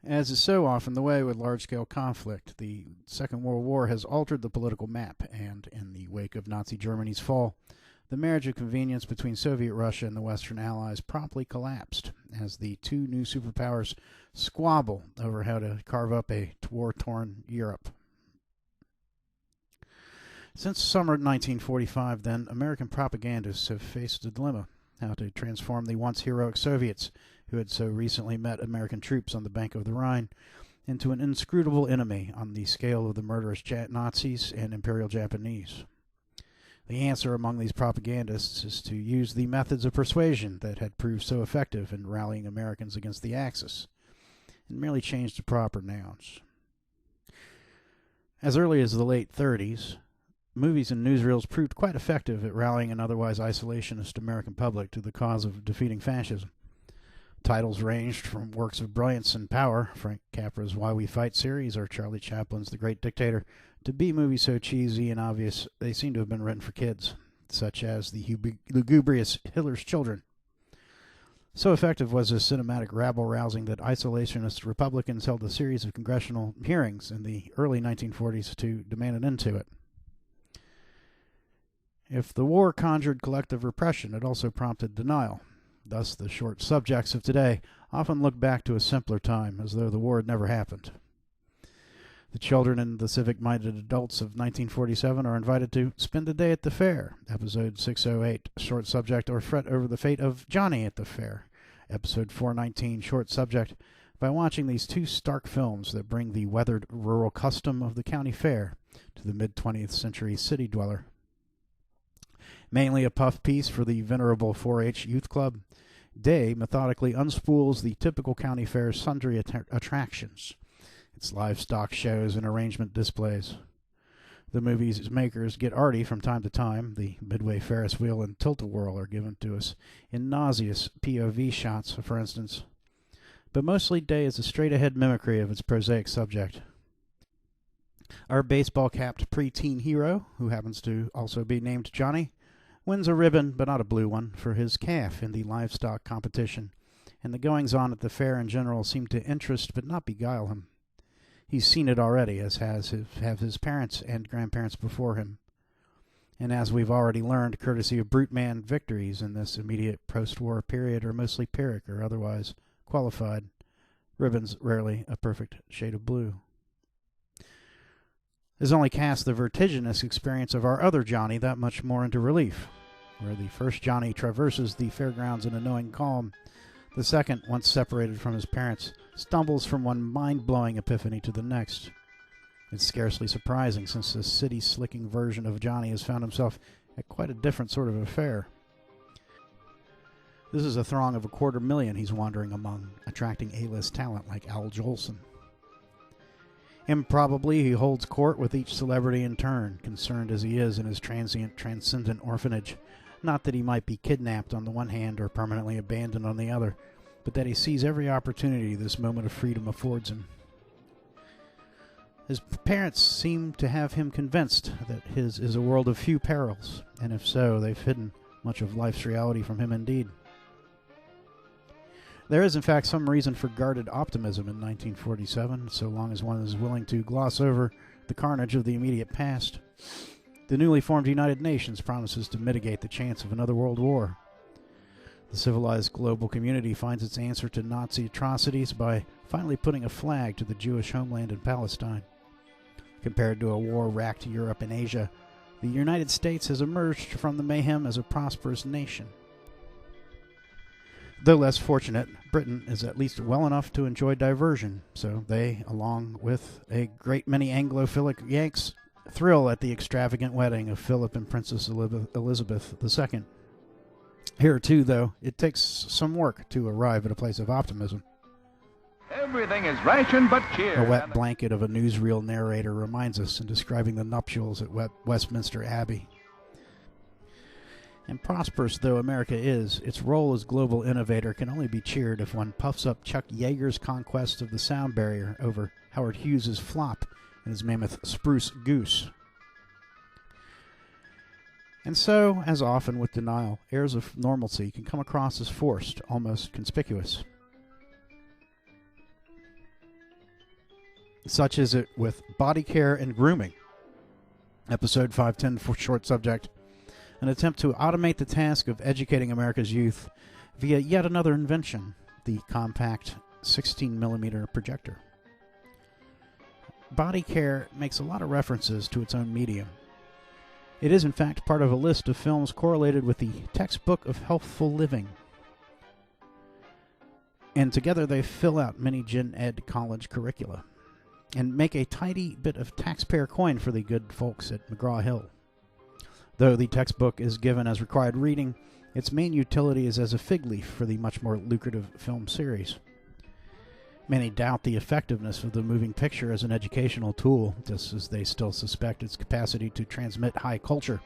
As is so often the way with large-scale conflict, the Second World War has altered the political map, and in the wake of Nazi Germany's fall, the marriage of convenience between Soviet Russia and the Western Allies promptly collapsed as the two new superpowers squabble over how to carve up a war-torn Europe. Since the summer of 1945, then, American propagandists have faced a dilemma: how to transform the once heroic Soviets, who had so recently met American troops on the bank of the Rhine, into an inscrutable enemy on the scale of the murderous Nazis and Imperial Japanese. The answer among these propagandists is to use the methods of persuasion that had proved so effective in rallying Americans against the Axis, and merely change the proper nouns. As early as the late 30s, movies and newsreels proved quite effective at rallying an otherwise isolationist American public to the cause of defeating fascism. Titles ranged from works of brilliance and power, Frank Capra's Why We Fight series or Charlie Chaplin's The Great Dictator, to B-movies so cheesy and obvious they seem to have been written for kids, such as the lugubrious Hitler's Children. So effective was this cinematic rabble-rousing that isolationist Republicans held a series of congressional hearings in the early 1940s to demand an end to it. If the war conjured collective repression, it also prompted denial. Thus, the short subjects of today often look back to a simpler time, as though the war had never happened. The children and the civic-minded adults of 1947 are invited to spend a day at the fair, episode 608, short subject, or fret over the fate of Johnny at the fair, episode 419, short subject, by watching these two stark films that bring the weathered rural custom of the county fair to the mid-20th century city dweller. Mainly a puff piece for the venerable 4-H youth club, Day methodically unspools the typical county fair's sundry attractions, its livestock shows and arrangement displays. The movie's makers get arty from time to time. The Midway Ferris wheel and tilt-a-whirl are given to us in nauseous POV shots, for instance. But mostly Day is a straight-ahead mimicry of its prosaic subject. Our baseball-capped preteen hero, who happens to also be named Johnny, wins a ribbon, but not a blue one, for his calf in the livestock competition, and the goings-on at the fair in general seem to interest but not beguile him. He's seen it already, as have his parents and grandparents before him. And as we've already learned, courtesy of brute man, victories in this immediate post-war period are mostly Pyrrhic or otherwise qualified, ribbons rarely a perfect shade of blue. Has only cast the vertiginous experience of our other Johnny that much more into relief. Where the first Johnny traverses the fairgrounds in a knowing calm, the second, once separated from his parents, stumbles from one mind-blowing epiphany to the next. It's scarcely surprising, since this city-slicking version of Johnny has found himself at quite a different sort of affair. This is a throng of 250,000 he's wandering among, attracting A-list talent like Al Jolson. Improbably, he holds court with each celebrity in turn, concerned as he is in his transcendent orphanage. Not that he might be kidnapped on the one hand or permanently abandoned on the other, but that he sees every opportunity this moment of freedom affords him. His parents seem to have him convinced that his is a world of few perils, and if so, they've hidden much of life's reality from him indeed. There is, in fact, some reason for guarded optimism in 1947, so long as one is willing to gloss over the carnage of the immediate past. The newly formed United Nations promises to mitigate the chance of another world war. The civilized global community finds its answer to Nazi atrocities by finally putting a flag to the Jewish homeland in Palestine. Compared to a war-racked Europe and Asia, the United States has emerged from the mayhem as a prosperous nation. Though less fortunate, Britain is at least well enough to enjoy diversion, so they, along with a great many Anglophilic Yanks, thrill at the extravagant wedding of Philip and Princess Elizabeth II. Here, too, though, it takes some work to arrive at a place of optimism. Everything is ration but cheer. A wet blanket of a newsreel narrator reminds us in describing the nuptials at Westminster Abbey. And prosperous though America is, its role as global innovator can only be cheered if one puffs up Chuck Yeager's conquest of the sound barrier over Howard Hughes's flop in his mammoth Spruce Goose. And so, as often with denial, airs of normalcy can come across as forced, almost conspicuous. Such is it with Body Care and Grooming. Episode 510 for short subject, an attempt to automate the task of educating America's youth via yet another invention, the compact 16mm projector. Body Care makes a lot of references to its own medium. It is in fact part of a list of films correlated with the textbook of healthful living. And together they fill out many gen ed college curricula and make a tidy bit of taxpayer coin for the good folks at McGraw-Hill. Though the textbook is given as required reading, its main utility is as a fig leaf for the much more lucrative film series. Many doubt the effectiveness of the moving picture as an educational tool, just as they still suspect its capacity to transmit high culture,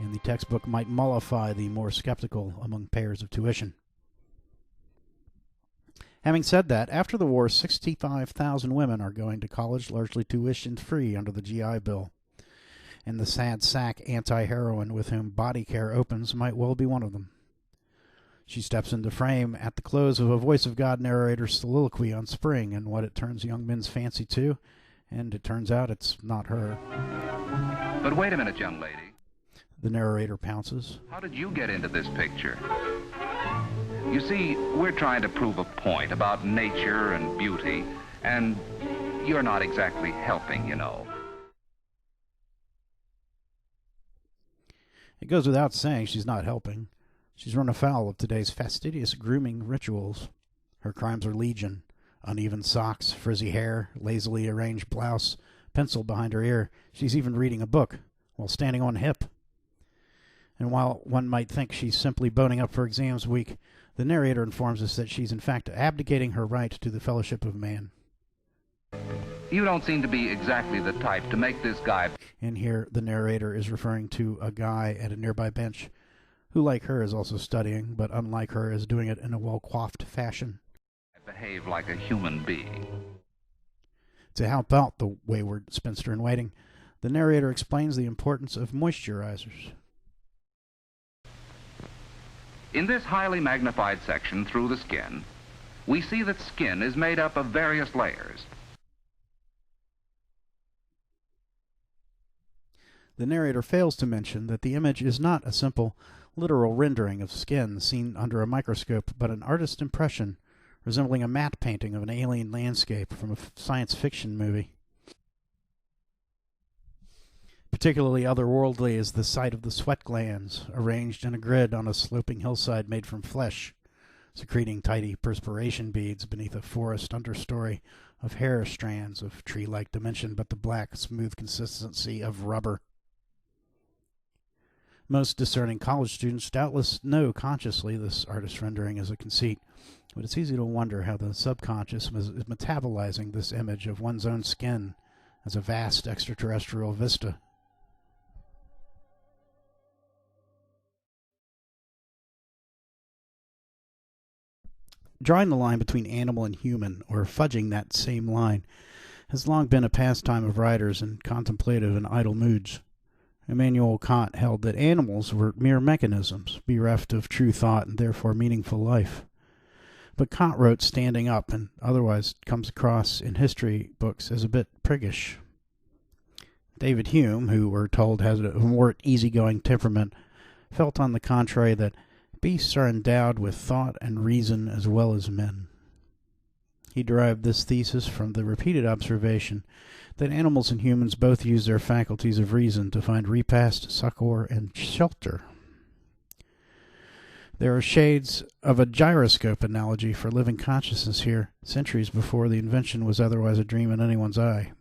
and the textbook might mollify the more skeptical among payers of tuition. Having said that, after the war, 65,000 women are going to college largely tuition-free under the GI Bill, and the sad sack anti-heroine with whom Body Care opens might well be one of them. She steps into frame at the close of a Voice of God narrator's soliloquy on spring and what it turns young men's fancy to, and it turns out it's not her. But wait a minute, young lady. The narrator pounces. How did you get into this picture? You see, we're trying to prove a point about nature and beauty, and you're not exactly helping, you know. It goes without saying she's not helping. She's run afoul of today's fastidious grooming rituals. Her crimes are legion. Uneven socks, frizzy hair, lazily arranged blouse, pencil behind her ear. She's even reading a book while standing on hip. And while one might think she's simply boning up for exams week, the narrator informs us that she's in fact abdicating her right to the fellowship of man. You don't seem to be exactly the type to make this guy... And here the narrator is referring to a guy at a nearby bench who, like her, is also studying, but unlike her, is doing it in a well-coiffed fashion. ...behave like a human being. To help out the wayward spinster in waiting, the narrator explains the importance of moisturizers. In this highly magnified section through the skin, we see that skin is made up of various layers. The narrator fails to mention that the image is not a simple, literal rendering of skin seen under a microscope, but an artist's impression resembling a matte painting of an alien landscape from a science fiction movie. Particularly otherworldly is the sight of the sweat glands, arranged in a grid on a sloping hillside made from flesh, secreting tidy perspiration beads beneath a forest understory of hair strands of tree-like dimension, but the black, smooth consistency of rubber. Most discerning college students doubtless know consciously this artist rendering is a conceit, but it's easy to wonder how the subconscious is metabolizing this image of one's own skin as a vast extraterrestrial vista. Drawing the line between animal and human, or fudging that same line, has long been a pastime of writers in contemplative and idle moods. Immanuel Kant held that animals were mere mechanisms, bereft of true thought and therefore meaningful life. But Kant wrote standing up, and otherwise comes across in history books as a bit priggish. David Hume, who we're told has a more easygoing temperament, felt on the contrary that beasts are endowed with thought and reason as well as men. He derived this thesis from the repeated observation that animals and humans both use their faculties of reason to find repast, succor, and shelter. There are shades of a gyroscope analogy for living consciousness here, centuries before the invention was otherwise a dream in anyone's eye.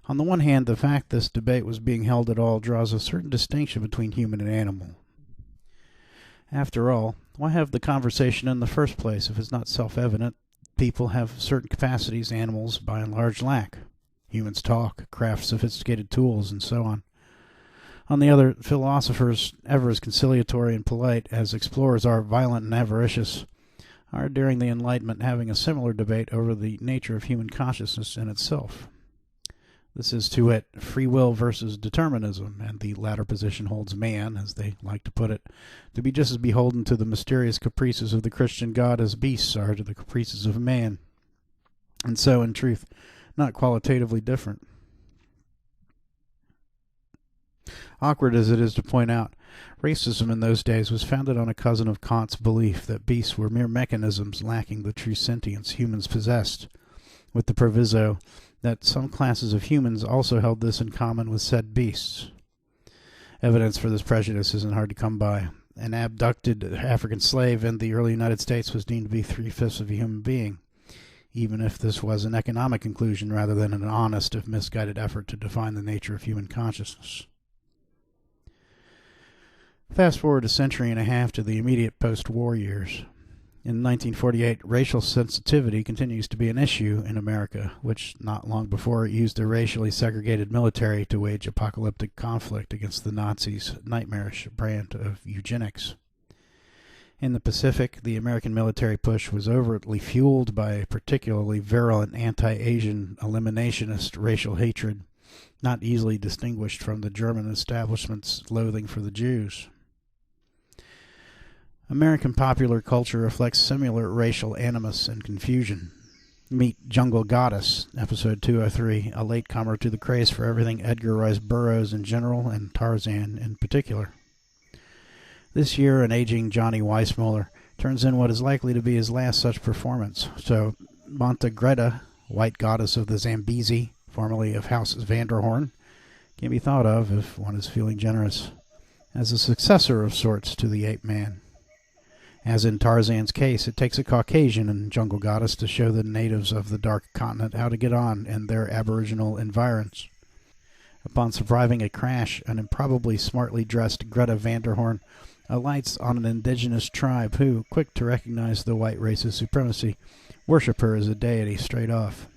On the one hand, the fact this debate was being held at all draws a certain distinction between human and animal. After all, why have the conversation in the first place if it's not self-evident? People have certain capacities animals, by and large, lack. Humans talk, craft sophisticated tools, and so on. On the other, philosophers, ever as conciliatory and polite as explorers are violent and avaricious, are during the Enlightenment having a similar debate over the nature of human consciousness in itself. This is, to wit, free will versus determinism, and the latter position holds man, as they like to put it, to be just as beholden to the mysterious caprices of the Christian God as beasts are to the caprices of man. and so, in truth, not qualitatively different. Awkward as it is to point out, racism in those days was founded on a cousin of Kant's belief that beasts were mere mechanisms lacking the true sentience humans possessed, with the proviso that some classes of humans also held this in common with said beasts. Evidence for this prejudice isn't hard to come by. An abducted African slave in the early United States was deemed to be 3/5 of a human being, even if this was an economic conclusion rather than an honest, if misguided, effort to define the nature of human consciousness. Fast forward a century and a half to the immediate post-war years. In 1948, racial sensitivity continues to be an issue in America, which not long before used a racially segregated military to wage apocalyptic conflict against the Nazis' nightmarish brand of eugenics. In the Pacific, the American military push was overtly fueled by a particularly virulent anti-Asian eliminationist racial hatred, not easily distinguished from the German establishment's loathing for the Jews. American popular culture reflects similar racial animus and confusion. Meet Jungle Goddess, episode 203, a latecomer to the craze for everything Edgar Rice Burroughs in general and Tarzan in particular. This year, an aging Johnny Weissmuller turns in what is likely to be his last such performance, so Montagretta, white goddess of the Zambezi, formerly of House Vanderhorn, can be thought of, if one is feeling generous, as a successor of sorts to the ape-man. As in Tarzan's case, it takes a Caucasian and Jungle Goddess to show the natives of the Dark Continent how to get on in their aboriginal environs. Upon surviving a crash, an improbably smartly dressed Greta Vanderhorn alights on an indigenous tribe who, quick to recognize the white race's supremacy, worship her as a deity straight off.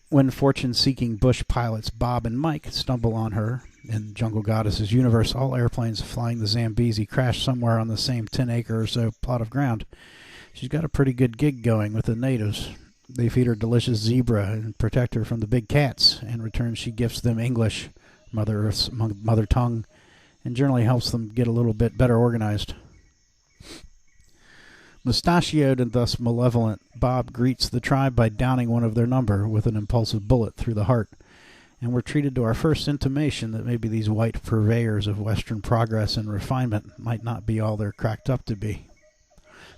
When fortune-seeking bush pilots Bob and Mike stumble on her, in Jungle Goddess's universe, all airplanes flying the Zambezi crash somewhere on the same 10-acre or so plot of ground. She's got a pretty good gig going with the natives. They feed her delicious zebra and protect her from the big cats. In return, she gifts them English, Mother Earth's mother tongue, and generally helps them get a little bit better organized. Mustachioed and thus malevolent, Bob greets the tribe by downing one of their number with an impulsive bullet through the heart, and we're treated to our first intimation that maybe these white purveyors of Western progress and refinement might not be all they're cracked up to be.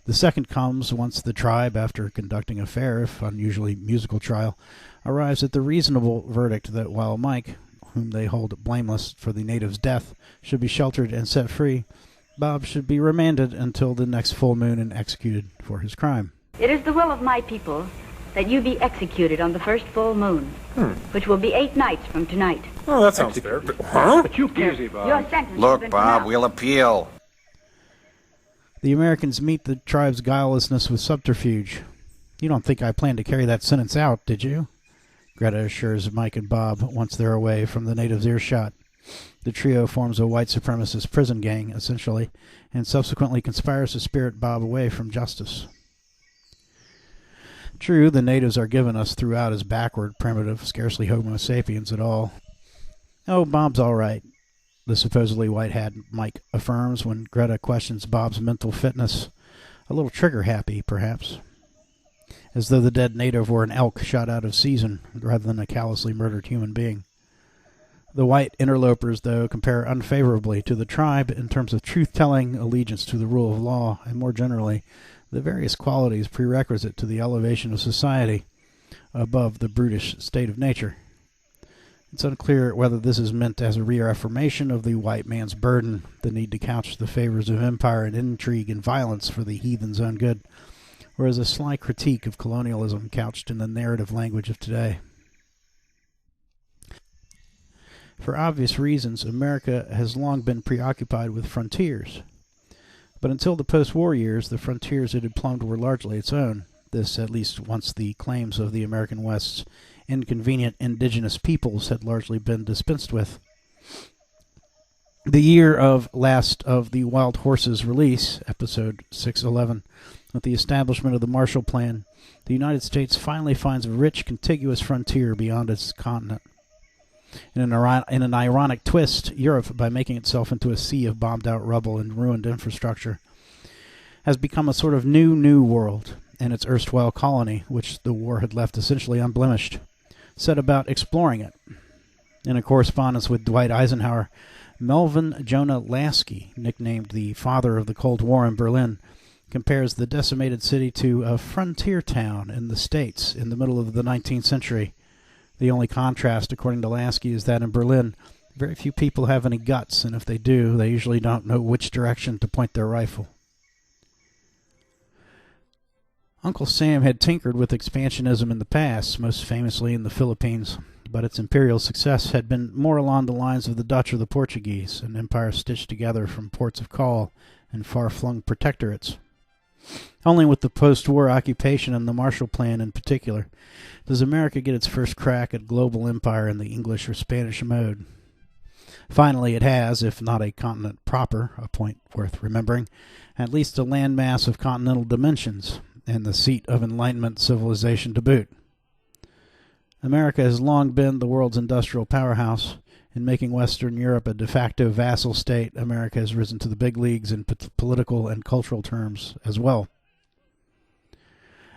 The second comes once the tribe, after conducting a fair, if unusually musical trial, arrives at the reasonable verdict that while Mike, whom they hold blameless for the native's death, should be sheltered and set free, Bob should be remanded until the next full moon and executed for his crime. It is the will of my people that you be executed on the first full moon, which will be 8 nights from tonight. Oh, that sounds fair. Huh? But you can't. Easy, Bob. Your sentence has Look, been Bob, pronounced. we'll appeal. The Americans meet the tribe's guilelessness with subterfuge. You don't think I planned to carry that sentence out, did you? Greta assures Mike and Bob once they're away from the natives' earshot. The trio forms a white supremacist prison gang, essentially, and subsequently conspires to spirit Bob away from justice. True, the natives are given us throughout as backward, primitive, scarcely Homo sapiens at all. Oh, Bob's all right, the supposedly white-hat Mike affirms when Greta questions Bob's mental fitness. A little trigger-happy, perhaps. As though the dead native were an elk shot out of season, rather than a callously murdered human being. The white interlopers, though, compare unfavorably to the tribe in terms of truth-telling, allegiance to the rule of law, and more generally, the various qualities prerequisite to the elevation of society above the brutish state of nature. It's unclear whether this is meant as a reaffirmation of the white man's burden, the need to couch the favors of empire and intrigue and violence for the heathen's own good, or as a sly critique of colonialism couched in the narrative language of today. For obvious reasons, America has long been preoccupied with frontiers. But until the post-war years, the frontiers it had plumbed were largely its own. This, at least once the claims of the American West's inconvenient indigenous peoples had largely been dispensed with. The year of Last of the Wild Horses release, episode 611, with the establishment of the Marshall Plan, the United States finally finds a rich, contiguous frontier beyond its continent. In an ironic twist, Europe, by making itself into a sea of bombed-out rubble and ruined infrastructure, has become a sort of new world, and its erstwhile colony, which the war had left essentially unblemished, set about exploring it. In a correspondence with Dwight Eisenhower, Melvin Jonah Lasky, nicknamed the father of the Cold War in Berlin, compares the decimated city to a frontier town in the States in the middle of the 19th century. The only contrast, according to Lasky, is that in Berlin, very few people have any guts, and if they do, they usually don't know which direction to point their rifle. Uncle Sam had tinkered with expansionism in the past, most famously in the Philippines, but its imperial success had been more along the lines of the Dutch or the Portuguese, an empire stitched together from ports of call and far-flung protectorates. Only with the post-war occupation and the Marshall Plan in particular does America get its first crack at global empire in the English or Spanish mode. Finally, it has, if not a continent proper, a point worth remembering, at least a landmass of continental dimensions, and the seat of Enlightenment civilization to boot. America has long been the world's industrial powerhouse. In making Western Europe a de facto vassal state, America has risen to the big leagues in political and cultural terms as well.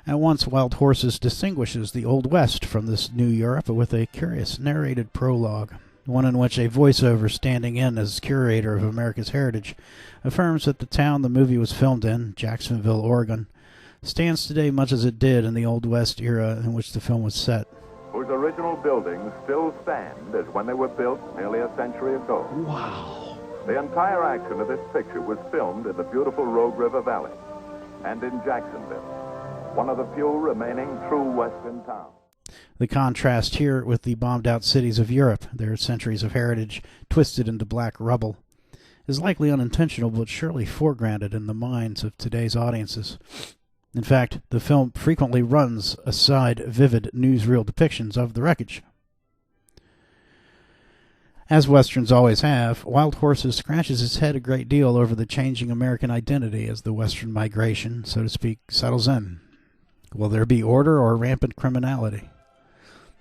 At once, Wild Horses distinguishes the Old West from this new Europe with a curious narrated prologue, one in which a voiceover standing in as curator of America's heritage affirms that the town the movie was filmed in, Jacksonville, Oregon, stands today much as it did in the Old West era in which the film was set. Whose original buildings still stand as when they were built nearly a century ago. Wow. The entire action of this picture was filmed in the beautiful Rogue River Valley and in Jacksonville, one of the few remaining true Western towns. The contrast here with the bombed-out cities of Europe, their centuries of heritage twisted into black rubble, is likely unintentional but surely foregrounded in the minds of today's audiences. In fact, the film frequently runs aside vivid newsreel depictions of the wreckage. As Westerns always have, Wild Horses scratches its head a great deal over the changing American identity as the Western migration, so to speak, settles in. Will there be order or rampant criminality?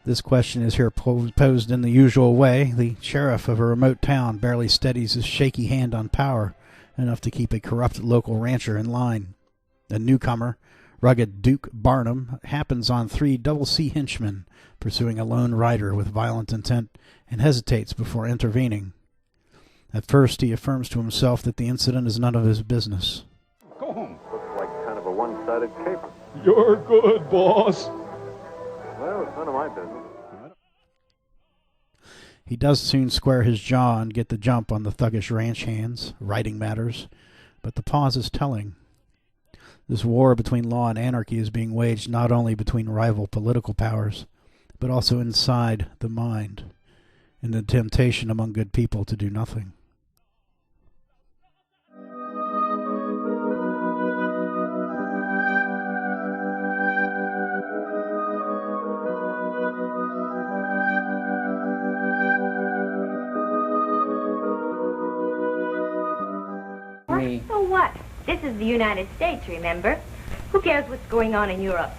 This question is here posed in the usual way. The sheriff of a remote town barely steadies his shaky hand on power, enough to keep a corrupt local rancher in line. A newcomer, rugged Duke Barnum, happens on 3 double-C henchmen pursuing a lone rider with violent intent and hesitates before intervening. At first, he affirms to himself that the incident is none of his business. Go home. Looks like kind of a one-sided caper. You're good, boss. Well, it's none of my business. He does soon square his jaw and get the jump on the thuggish ranch hands, writing matters, but the pause is telling. This war between law and anarchy is being waged not only between rival political powers, but also inside the mind, in the temptation among good people to do nothing. So what? This is the United States, remember? Who cares what's going on in Europe?